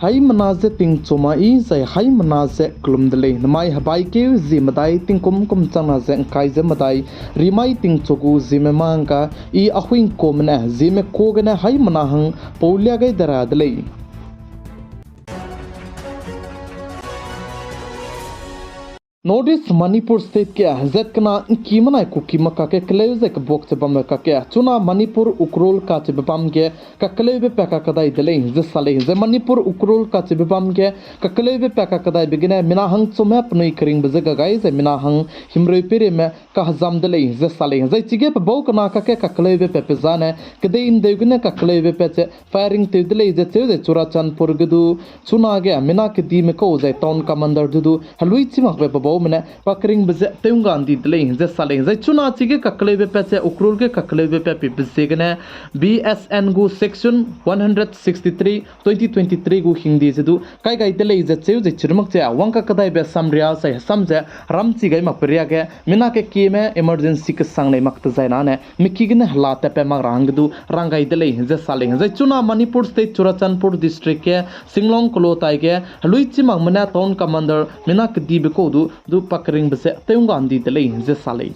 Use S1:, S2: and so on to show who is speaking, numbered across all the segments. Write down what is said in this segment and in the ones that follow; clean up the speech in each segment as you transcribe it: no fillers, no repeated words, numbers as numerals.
S1: hai manaze ting choma I zai hai manaze klumdele namai habai ke zimadai ting kum chana ze kai ze madai rimai ting chogu zime manga I ahuin komna zime kogana hai manahang polya gai daradle Notice Manipur state ke hazat kana kimana ku kimaka ke kleuze ke bok bam ka ke chuna Manipur ukrol ka che bam ke ka kleuve pe ka kadai dele ze sale ze Manipur ukrol ka che bam ke ka kleuve pe ka kadai begine mina hang chuma pnoi kring be ga gai ze mina hang himroi pere me ka hazam dele ze sale ze chige pe bok na ka ke ka kleuve pe zane ke de in degne ka kleuve pe che firing te dele ze che ze chura chanpur gudu chuna ge mina ke di me ko ze town commander dudu halui chimak be mene pakring beze teungan di dle ze sale ze chuna chige kaklebe pe che ukrul ke kaklebe pe bisegene BSN gu section 163 2023 gu hindi zedu kai gai dle ze cheu ze chirmak che wangka kadai be samria sai samje ramchi gai makpriya ge mina ke kime emergency ke sangnai makta zaina ne mikigene halate pe mag rangdu rangai dle ze sale ze chuna Manipur state Churachandpur district ke Singlong Kolotai ke luichi mag mena town commander mina ke dibe ko du pakring bese teungan di dele ze sale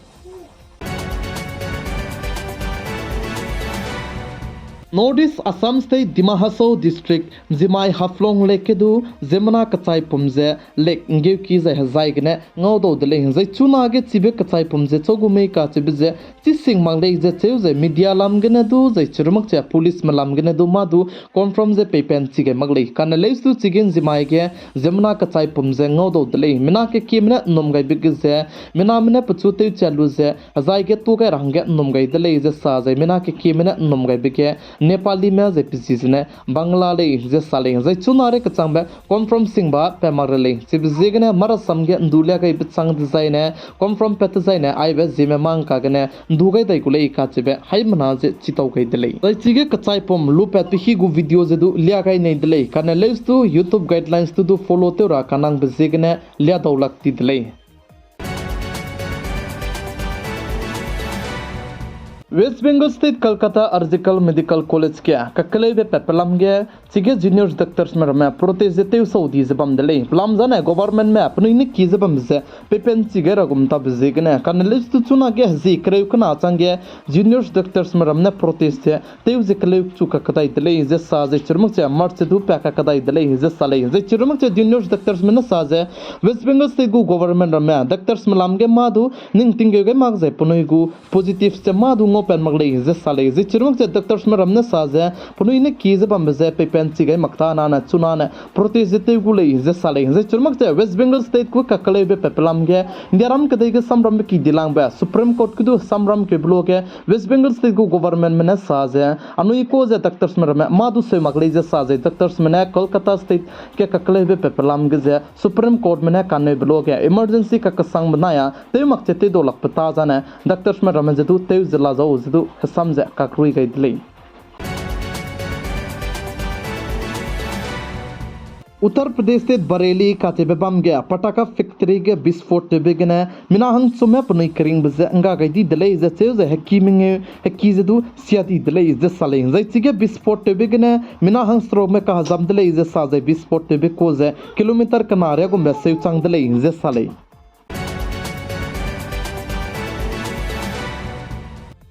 S1: Notice Assam State Dima Hasau District Zimai Haflong Lekedu Zemana Kachai Pumze Lek Ngew Ki Zai Hazai Gene Ngaudo Dele Zai Chuna Ge Chibe Kachai Pumze Chogume Ka Chibize Chising Mangle Ze Cheuze Media Lam Gene Du Zai Chirmak Che Police Malam Gene Du Madu Confirm Ze Pepen Chige Magle Kana Leistu Chigen Zimai Ge Zemana Kachai Pumze Ngaudo Dele Mina Ke Kimne Nomgai Bigize Mina Mine Pachute Chaluze Hazai Ge Tuga Range Nomgai Dele Ze Sa Zai Mina Ke Kimne Nomgai Bige Nepali में जे पिसिसने बांग्लाले जे साले जे चुनारे कचांग बे कॉन्फ्रम सिंगबा पेमारले सिब जेगने मर समगे दुलिया गई बिचांग डिजाइने कॉन्फ्रम पेत जाइने आइबे जिमे मांग कागने दुगै दैकुले काचबे हाय मना जे चितौ गई दिले जै चिगे कचाइ पम लुपे तुहि गु वीडियो जे दु लिया गई नै दिले कने लेस्तु YouTube गाइडलाइंस तु दु फॉलो तेरा कानांग बे जेगने लिया दौलक ति दिले West Bengal State Kolkata Arzical Medical College के ककलेबे पेपलम के चिगे जूनियर डॉक्टर्स में प्रोटेस्ट देते सऊदी जबम दले प्लाम जाने गवर्नमेंट में अपने ने की जबम से पेपेन चिगे रगम तब जिगने कनलिस तो चुना के हजी करे कना चंगे जूनियर डॉक्टर्स में हमने प्रोटेस्ट है तेव जिकले चुका कदाई दले जे साजे चरमक से मर्च से दु पैका कदाई दले जे साले जे चरमक से जूनियर डॉक्टर्स में न साजे वेस्ट बंगाल स्टेट गु गवर्नमेंट में डॉक्टर्स में लाम के मादु निंग तिंगे के माग जे पुनई गु पॉजिटिव से मादु pen magle ze sale ze chirmuk che doctors me ramne saze punu ine ki ze bam ze pe pen chi gai makta na na chuna na protest ze gule ze sale ze chirmuk che West Bengal state ku kakale be pepelam ge ndiaram ke dei ge samram ki dilang ba Supreme Court ku du samram ke bloke West Bengal state ku government me na saze anu iko ze doctors me ram ma du se magle ze saze doctors me na Kolkata state ke kakale be pepelam ge ze Supreme Court me na kanne bloke emergency ka kasang banaya te mak che te do lak pata jana doctors me ram ze du te zila zo Zdu Samza Kakrui Gaidley Uttar Pradesh स्थित बरेली काचे बम गया पटाखा factory के विस्फोट बेगने मिनाहंग सुमे पनई करिंग बजे अंगा गईदी दले जे chase हेकी मिंगे हेकी जदु सियादी दले जे साले जे चिगे विस्फोट बेगने मिनाहंग स्ट्रो में का जम दले जे साजे विस्फोट बे को जे किलोमीटर कनारे गो बेसे चंग दले जे साले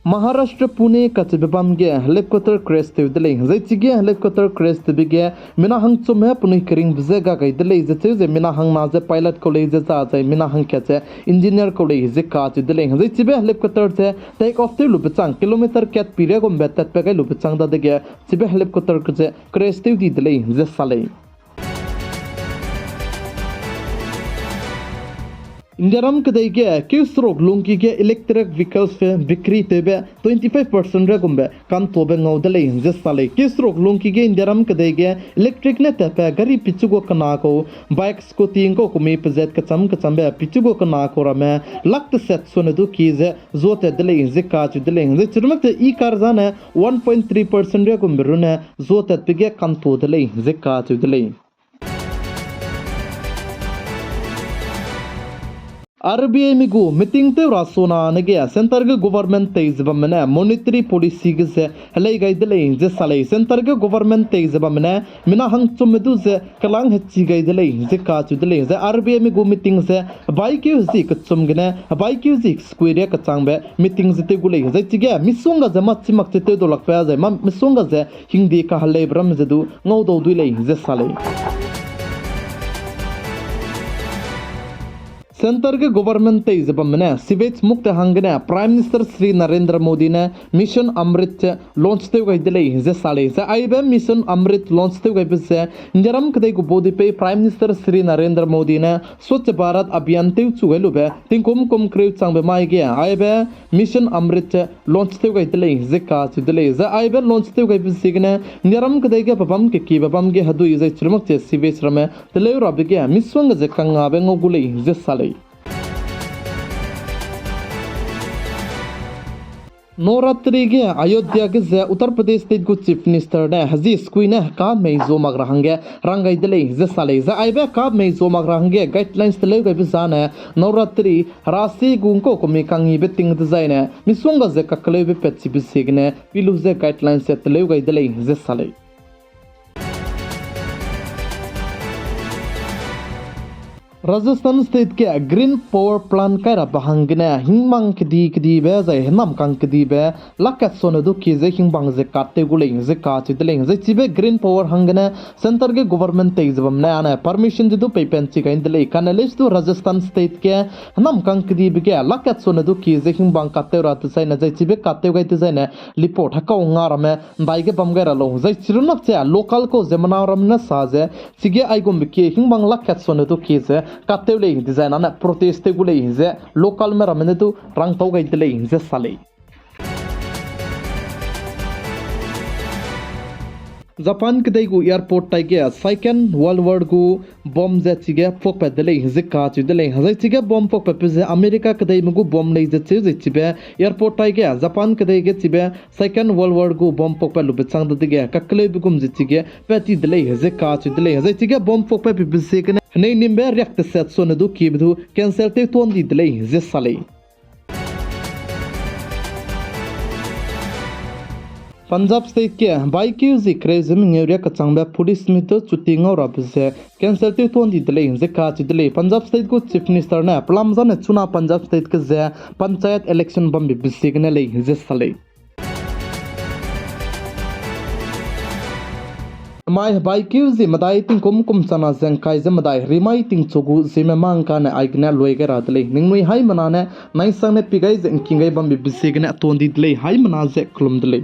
S1: महाराष्ट्र पुणे कचबेबम गे हेलीकॉप्टर क्रैश तेदले जै चिगे हेलीकॉप्टर क्रैश तेबिगे मिनाहंग चुमे पुनि करिंग बजेगा गैदले जे जे मिनाहंग नाजे पायलट कॉलेज जा जे मिनाहंग केचे इंजीनियर कॉलेज जे का तेदले जै चिबे हेलीकॉप्टर से टेक ऑफ ते लुपचांग किलोमीटर केत पिरे गम बेतत पेगे लुपचांग दा देगे चिबे हेलीकॉप्टर के क्रैश तेदले जे साले इंडियारम कदई के किसरोग लुंगी के इलेक्ट्रिक व्हीकल्स पे बिक्री तेबे 25% रे गुंबे कान तोबे ngौदले जे साले किसरोग लुंगी के इंडियारम कदई के इलेक्ट्रिक ने तेपे गरी पिचुगो कना को बाइक स्कूटी को कुमी पजेत कचम बे पिचुगो कना को रमे लक्त सेट सोने दु की जे जोते दले जे काज दले जे चरमक ई कार जाने 1.3% रे गुंबे रुने जोते पिगे कान तो दले जे काज दले RBI migu meeting te rasona nege center ge government te izbamne monetary policy ge se halai gaidele je salai center ge government te izbamne mina hang chumdu je kalang hechi gaidele je ka chudele je RBI migu meeting je bai ke zi ka chumgne bai ke zi square ka changbe meeting je te gule je tige misonga je matchimak te dolak pa je misonga je hingdi ka halai bram je du ngau do duile je salai centre के government ते इजबमने सिवेच मुक्त हंगने prime minister Shri Narendra Modi ने mission अमृत launch ते गइदले जे साले से आइबे mission अमृत launch ते गइबसे इंजरम कदे गु बोदी पे प्राइम मिनिस्टर श्री नरेंद्र मोदी ने स्वच्छ भारत अभियान ते चुगेलुबे तिंकुम कुम क्रेव चांगबे माइगे आइबे मिशन अमृत लॉन्च ते गइदले जे का चुदले जे आइबे लॉन्च ते गइबसिगने इंजरम कदे के बबम के की बबम के हदु इजे चुरमक ते सिवेच रमे तले रबगे मिसवंग जे कंगाबे ngogule जे साले नवरात्रि के अयोध्या के उत्तर प्रदेश स्टेट को चीफ मिनिस्टर ने हजी स्क्वीने का में जो मगरहंगे रंगाई दले जे साले जे आइबे का में जो मगरहंगे गाइडलाइंस तले गबे जाने नवरात्रि राशि गुंको को मे कांगी बेटिंग डिजाइन मिसोंगा जे ककले बे पेची बिसिगने पिलु जे गाइडलाइंस तले गई दले जे साले राजस्थान स्टेट के ग्रीन पावर प्लांट का बहंगने हिंगमांग कदी बे जाय नाम कांग कदी बे लाकत सोने दु की जे हिंगबांग जे काटे गुले जे काचे दले जे चिबे ग्रीन पावर हंगने सेंटर के गवर्नमेंट ते जबम ने आने परमिशन दु पेपेन ची काइन दले कानलेस दु राजस्थान स्टेट के नाम कांग कदी बे के लाकत सोने दु की जे हिंगबांग काटे रात साइ न जे चिबे काटे गई ते ने लिपोट हकाउ ngarame बाइगे बमगेरा लो जे चिरुनक से लोकल को जे मनावरम न साजे सिगे आइगम के हिंगबांग लाकत सोने दु की जे कातेले डिजाइन आना प्रोटेस्ट गुले जे लोकल में रमने तो रंग तो गई दले जे साले जापान के देगु एयरपोर्ट टाइगे सेकंड वर्ल्ड वॉर को बम जे चिगे फोक पे दले जे का च दले हजे चिगे बम फोक पे जे अमेरिका के देगु मगु बम ले जे चिबे एयरपोर्ट टाइगे जापान के देगे चिबे सेकंड वर्ल्ड वॉर को बम फोक पे लुबे चांग दगे ककले बिगुम जे चिगे पेटी दले जे का च दले हजे चिगे बम फोक पे बिसे के ने निम्बे रिएक्ट सेट सोने दु की बधु कैंसल ते तोन दी दले जे साले पंजाब स्टेट के बाइक्यूजी क्रेजम न्यूरिया कचांगबे पुलिस में तो चुटिंग और अब से कैंसल ते तोन दी दले जे का च दले पंजाब स्टेट को चीफ मिनिस्टर ने प्लामजा ने चुना पंजाब स्टेट के जे पंचायत इलेक्शन बम बिसिगने ले जे साले माय बाइक्यूजी मदाई तिंग कुम सना जंग काइजे मदाई रिमाई तिंग चोगु जेमे मांग ने आइगना लोइगे रातले निंगनुई हाई मनाने नाइ संगने पिगाई जंग किंगै बम बिसिगने तोन दी दले हाई मना जे खुलुम दले